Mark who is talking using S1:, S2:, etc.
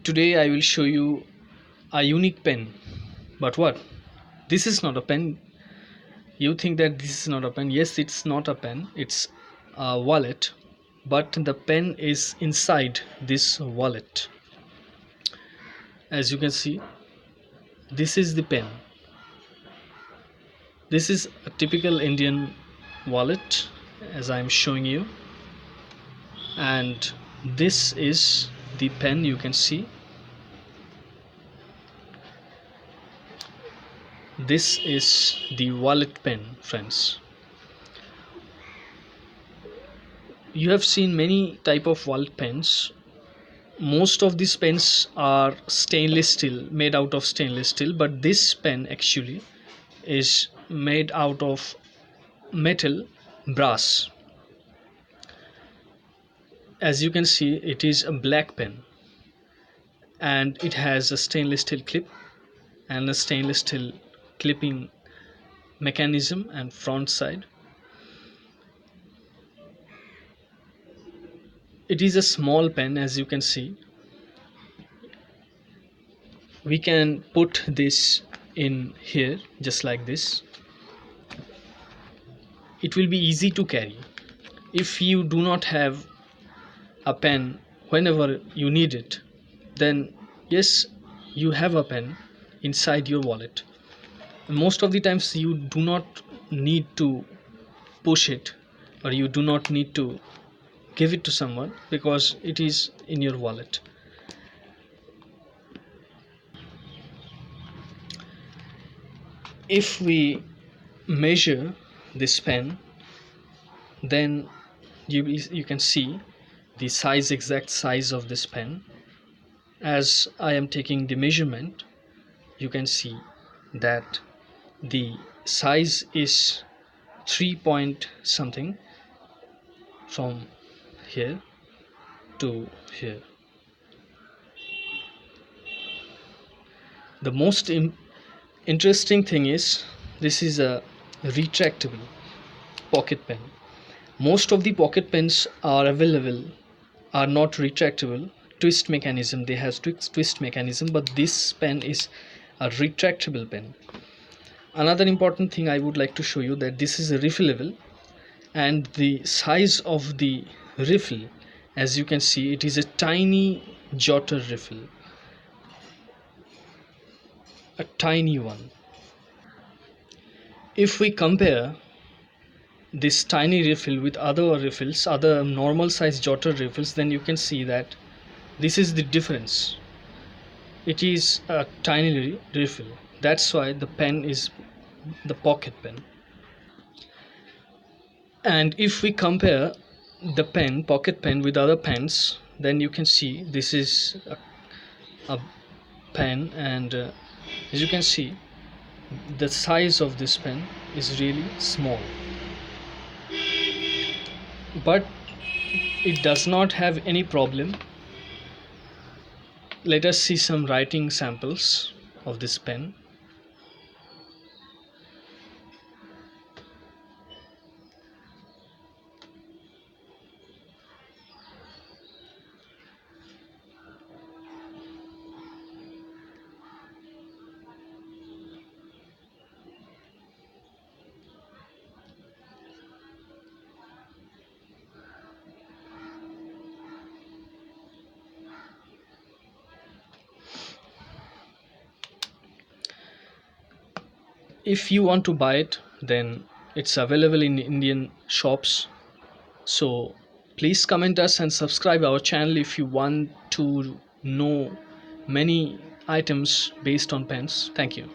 S1: Today I will show you a unique pen. But what? This is not a pen. You think that this is not a pen. Yes, it's not a pen. It's a wallet. But the pen is inside this wallet. As you can see, this is the pen. This is a typical Indian wallet as I am showing you. And this is the pen you can see. This is the wallet pen, friends. You have seen many type of wallet pens. Most of these pens are stainless steel, made out of stainless steel, but this pen actually is made out of metal, brass. As you can see, it is a black pen and it has a stainless steel clip and a stainless steel clipping mechanism and front side. It is a small pen. As you can see, we can put this in here just like this. It will be easy to carry. If you do not have a pen whenever you need it, then yes, you have a pen inside your wallet. Most of the times you do not need to push it, or you do not need to give it to someone because it is in your wallet. If we measure this pen, then you can see the exact size of this pen. As I am taking the measurement, you can see that the size is 3 point something from here to here. The most interesting thing is this is a retractable pocket pen. Most of the pocket pens are available are not retractable, twist mechanism. They have twist mechanism, but this pen is a retractable pen. Another important thing I would like to show you that this is a refillable, and the size of the refill, as you can see, it is a tiny jotter refill, a tiny one. If we compare this tiny refill with other refills, other normal size jotter refills, then you can see that this is the difference. It is a tiny refill. That's why the pen is the pocket pen. And if we compare the pocket pen with other pens, then you can see this is a pen, and as you can see, the size of this pen is really small, but it does not have any problem. Let us see some writing samples of this pen. If you want to buy it, then it's available in Indian shops. So please comment us and subscribe our channel if you want to know many items based on pens. Thank you.